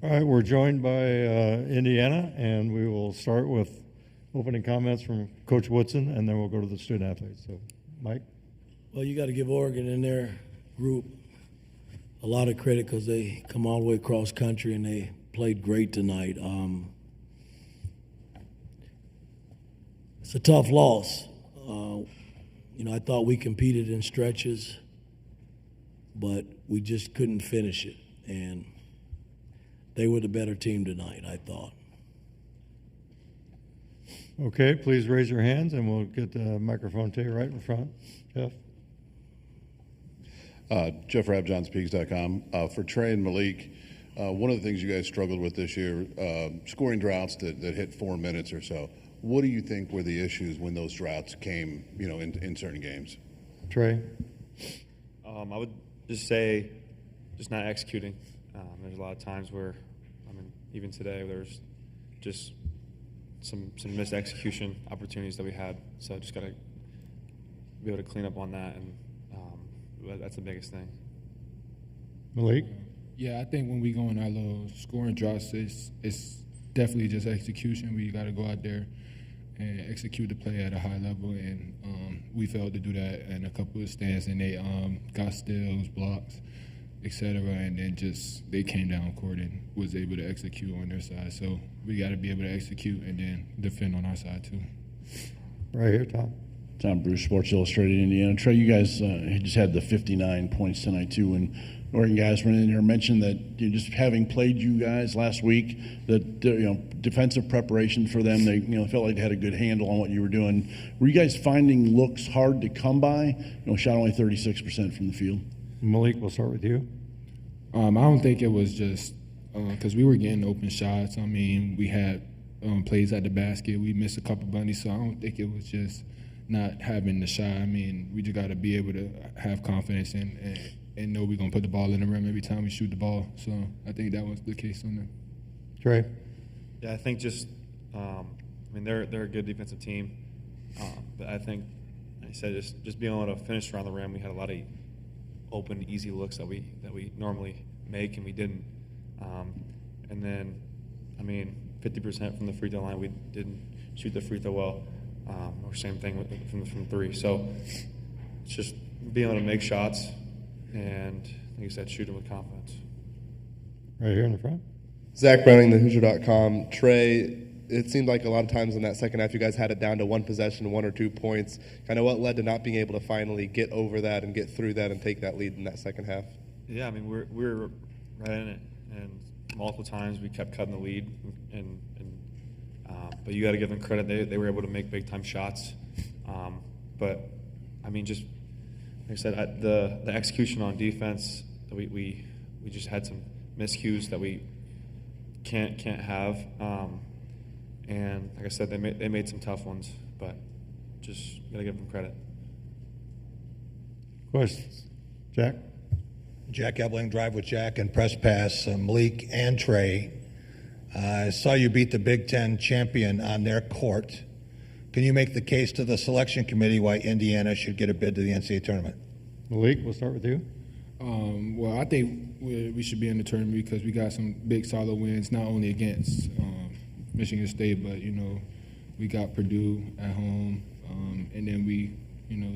All right, we're joined by Indiana, and we will start with opening comments from Coach Woodson, and then we'll go to the student athletes. So, Mike? Well, you got to give Oregon and their group a lot of credit because they come all the way across country and they played great tonight. It's a tough loss. I thought we competed in stretches, but we just couldn't finish it. And they were the better team tonight, I thought. Okay, please raise your hands, and we'll get the microphone to you right in front. Jeff? Jeff Rabb, JohnSpeaks.com. For Trey and Malik, one of the things you guys struggled with this year, scoring droughts that hit 4 minutes or so. What do you think were the issues when those droughts came, in certain games? Trey? I would just say just not executing. There's a lot of times where, even today, there's just some missed execution opportunities that we had. So just got to be able to clean up on that, and that's the biggest thing. Malik? Yeah, I think when we go in our little scoring droughts, it's definitely just execution. We got to go out there and execute the play at a high level, and we failed to do that in a couple of stands, and they got steals, blocks, etc., and then just they came down court and was able to execute on their side. So we got to be able to execute and then defend on our side too. Right here, Tom. Tom Bruce, Sports Illustrated, Indiana. Trey, you guys just had the 59 points tonight too, and Oregon guys went in there and mentioned that just having played you guys last week, that defensive preparation for them, they felt like they had a good handle on what you were doing. Were you guys finding looks hard to come by? Shot only 36% from the field. Malik, we'll start with you. I don't think it was just because we were getting open shots. We had plays at the basket. We missed a couple bunnies, so I don't think it was just not having the shot. We just got to be able to have confidence and know we're going to put the ball in the rim every time we shoot the ball. So I think that was the case on there. Trey? Yeah, I think just they're a good defensive team, but I think, like I said, just being able to finish around the rim, we had a lot of open, easy looks that we normally make, and we didn't. And then, 50% from the free throw line, we didn't shoot the free throw well, or same thing from three. So it's just being able to make shots and, like you said, shoot them with confidence. Right here in the front. Zach Browning, thehoosier.com. Trey, it seemed like a lot of times in that second half you guys had it down to one possession, 1 or 2 points. Kind of what led to not being able to finally get over that and get through that and take that lead in that second half? Yeah, we're right in it, and multiple times we kept cutting the lead, but you got to give them credit. They were able to make big time shots, but just like I said, the execution on defense, we just had some miscues that we can't have. And like I said, they made some tough ones, but just got to give them credit. Questions? Jack? Jack Ebling, Drive with Jack, and Press Pass, Malik and Trey. I saw you beat the Big Ten champion on their court. Can you make the case to the selection committee why Indiana should get a bid to the NCAA tournament? Malik, we'll start with you. Well, I think we should be in the tournament because we got some big solid wins, not only against Michigan State, but we got Purdue at home, and then we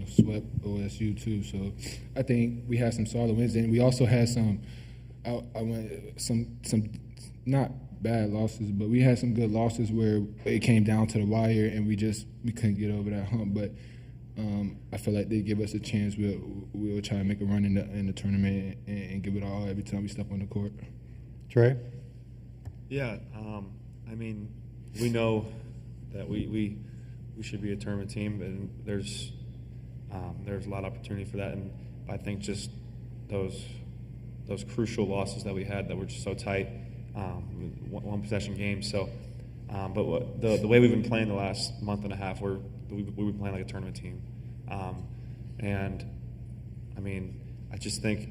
swept OSU too. So I think we had some solid wins, and we also had some not bad losses, but we had some good losses where it came down to the wire, and we couldn't get over that hump. But I feel like they give us a chance. We'll try to make a run in the tournament and give it all every time we step on the court. Trey? Yeah, we know that we should be a tournament team, and there's a lot of opportunity for that. And I think just those crucial losses that we had that were just so tight, one possession games. So, but the way we've been playing the last month and a half, we've been playing like a tournament team. And I just think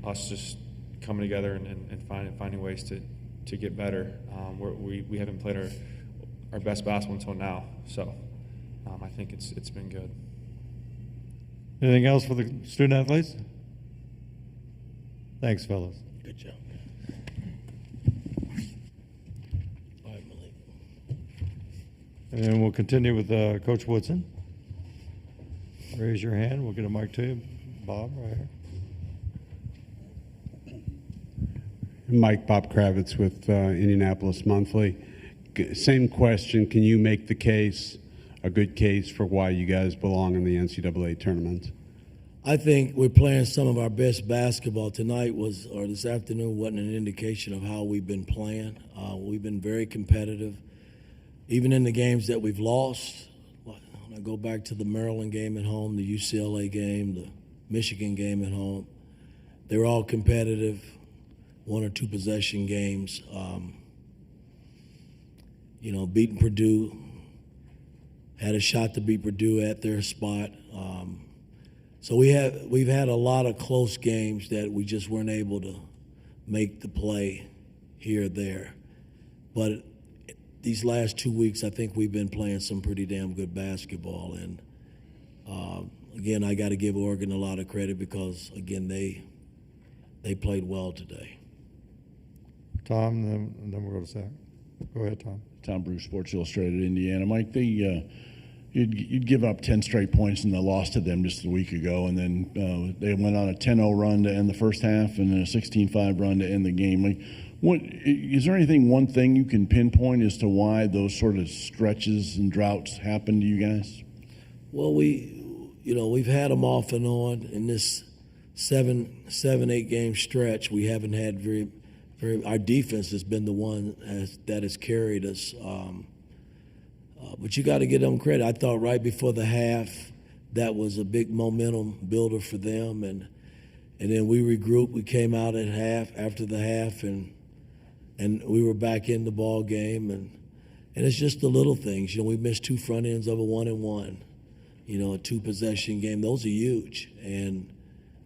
us just coming together and finding ways to get better. We haven't played our best basketball until now, so I think it's been good. Anything else for the student athletes? Thanks, fellas. Good job. And we'll continue with Coach Woodson. Raise your hand. We'll get a mic to you. Bob, right here. Mike, Bob Kravitz with Indianapolis Monthly. Same question. Can you make the case, a good case, for why you guys belong in the NCAA tournament? I think we're playing some of our best basketball. This afternoon wasn't an indication of how we've been playing. We've been very competitive. Even in the games that we've lost, when I go back to the Maryland game at home, the UCLA game, the Michigan game at home, they were all competitive, 1 or 2 possession games. Beating Purdue, had a shot to beat Purdue at their spot. So we've had a lot of close games that we just weren't able to make the play here or there. But these last 2 weeks, I think we've been playing some pretty damn good basketball. And again, I got to give Oregon a lot of credit because, again, they played well today. Tom, and then we'll go to Zach. Go ahead, Tom. Tom Bruce, Sports Illustrated, Indiana. Mike, you'd give up 10 straight points in the loss to them just a week ago, and then they went on a 10-0 run to end the first half and then a 16-5 run to end the game. Like, is there one thing you can pinpoint as to why those sort of stretches and droughts happen to you guys? Well, we've had them off and on in this 8 game stretch. We haven't had our defense has been the one that has carried us. But you got to give them credit. I thought right before the half that was a big momentum builder for them, and then we regrouped. We came out after the half, and we were back in the ball game, and it's just the little things. We missed 2 front ends of a 1-and-1. A 2 possession game. Those are huge, and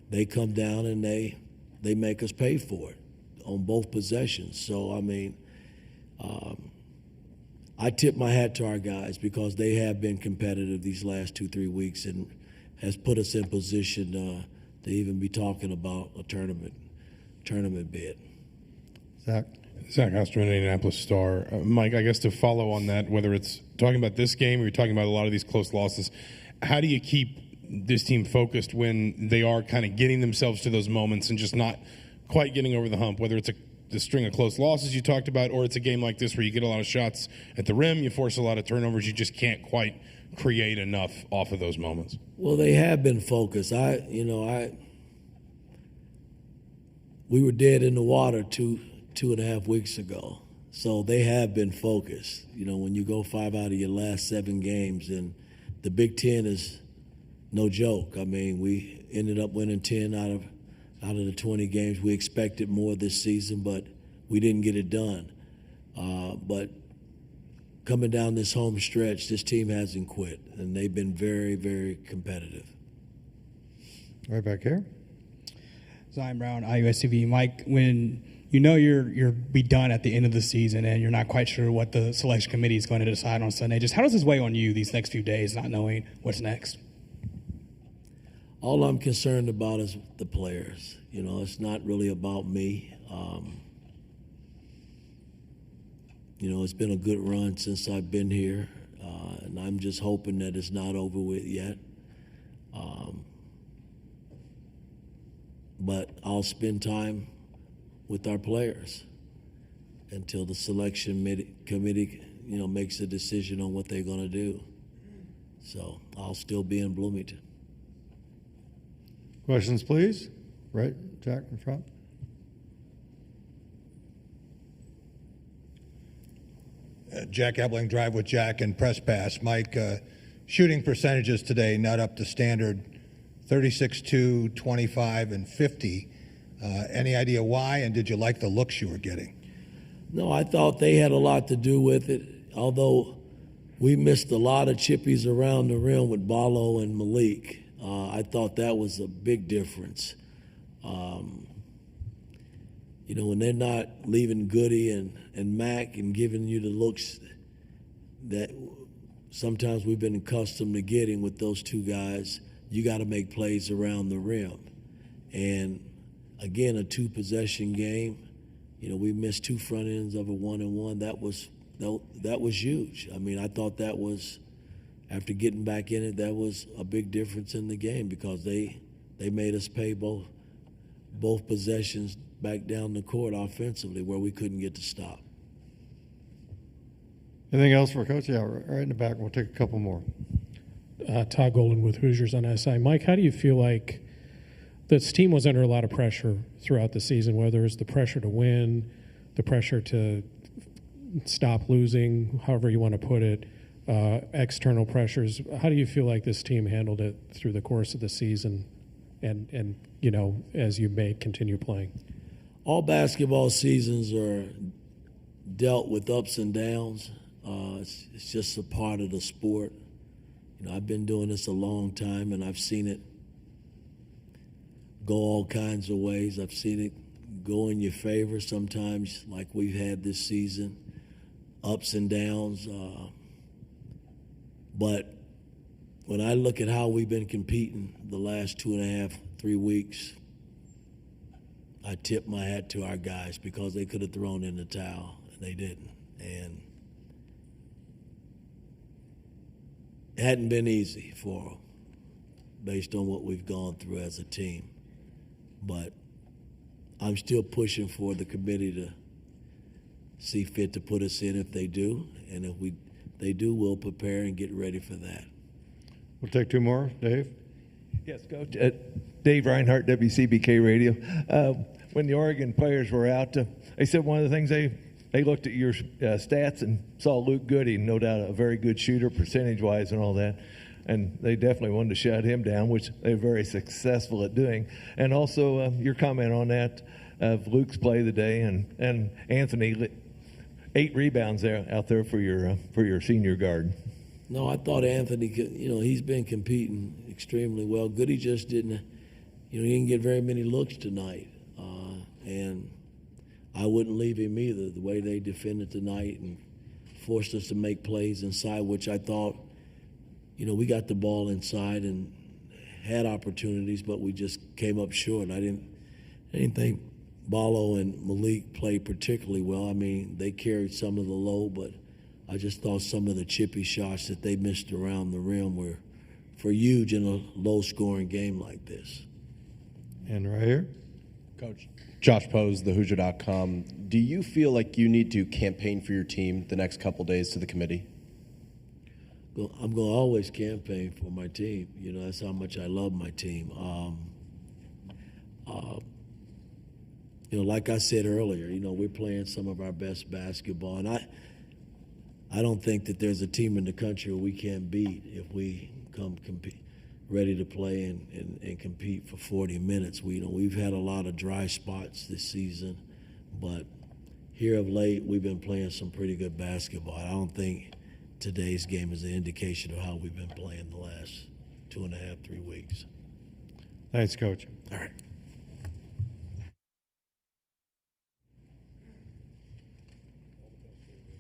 they come down and they make us pay for it on both possessions. So I mean. I tip my hat to our guys because they have been competitive these last 2-3 weeks and has put us in position to even be talking about a tournament bid. Zach Osterman, Indianapolis Star. Mike, I guess to follow on that, whether it's talking about this game or you're talking about a lot of these close losses, how do you keep this team focused when they are kind of getting themselves to those moments and just not quite getting over the hump, whether it's the string of close losses you talked about, or it's a game like this where you get a lot of shots at the rim, you force a lot of turnovers, you just can't quite create enough off of those moments? Well, they have been focused. We were dead in the water 2.5 weeks ago, so they have been focused. When you go 5 out of your last 7 games, and the Big Ten is no joke. I mean, we ended up winning 10 out of the 20 games. We expected more this season, but we didn't get it done. But coming down this home stretch, this team hasn't quit, and they've been very, very competitive. Right back here. Zion Brown, IUSTV. Mike, when you're be done at the end of the season and you're not quite sure what the selection committee is going to decide on Sunday, just how does this weigh on you these next few days, not knowing what's next? All I'm concerned about is the players. It's not really about me. It's been a good run since I've been here, and I'm just hoping that it's not over with yet. But I'll spend time with our players until the selection committee, makes a decision on what they're going to do. So I'll still be in Bloomington. Questions, please. Right, Jack in front. Jack Ebling, Drive with Jack, and Press Pass. Mike, shooting percentages today not up to standard, 36-2, 25, and 50. Any idea why, and did you like the looks you were getting? No, I thought they had a lot to do with it, although we missed a lot of chippies around the rim with Ballo and Malik. I thought that was a big difference. When they're not leaving Goody and Mack and giving you the looks that sometimes we've been accustomed to getting with those 2 guys, you got to make plays around the rim. And again, a 2 possession game. We missed 2 front ends of a 1-and-1. That was that was huge. I mean, I thought that was, after getting back in it, that was a big difference in the game because they made us pay both possessions back down the court offensively where we couldn't get to stop. Anything else for Coach? Yeah, right in the back. We'll take a couple more. Todd Golden with Hoosiers on SI. Mike, how do you feel like this team was under a lot of pressure throughout the season, whether it's the pressure to win, the pressure to stop losing, however you want to put it, external pressures? How do you feel like this team handled it through the course of the season and you know, as you may continue playing? All basketball seasons are dealt with ups and downs. It's just a part of the sport. You know, I've been doing this a long time, and I've seen it go all kinds of ways. I've seen it go in your favor sometimes, like we've had this season, ups and downs. But when I look at how we've been competing the last 2.5, 3 weeks, I tip my hat to our guys because they could have thrown in the towel, and they didn't. And it hadn't been easy for them based on what we've gone through as a team. But I'm still pushing for the committee to see fit to put us in if they do. And if they do, we'll prepare and get ready for that. We'll take two more. Dave? Yes, Coach. Dave Reinhardt, WCBK Radio. When the Oregon players were out, they said one of the things they looked at your stats and saw Luke Goody, no doubt a very good shooter percentage-wise and all that. And they definitely wanted to shut him down, which they're very successful at doing. And also your comment on that of Luke's play today and Anthony, 8 rebounds out there for your senior guard. No, I thought Anthony, he's been competing extremely well. Goody just didn't, he didn't get very many looks tonight. And I wouldn't leave him either, the way they defended tonight and forced us to make plays inside, which I thought, we got the ball inside and had opportunities, but we just came up short. I didn't think Ballo and Malik played particularly well. I mean, they carried some of the load, but I just thought some of the chippy shots that they missed around the rim were for huge in a low-scoring game like this. And right here. Coach. Josh Pose, thehoosier.com. Do you feel like you need to campaign for your team the next couple days to the committee? I'm going to always campaign for my team. That's how much I love my team. Like I said earlier, we're playing some of our best basketball. And I don't think that there's a team in the country we can't beat if we come compete, ready to play and compete for 40 minutes. We've had a lot of dry spots this season, but here of late we've been playing some pretty good basketball. I don't think today's game is an indication of how we've been playing the last 2.5, 3 weeks. Thanks, Coach. All right.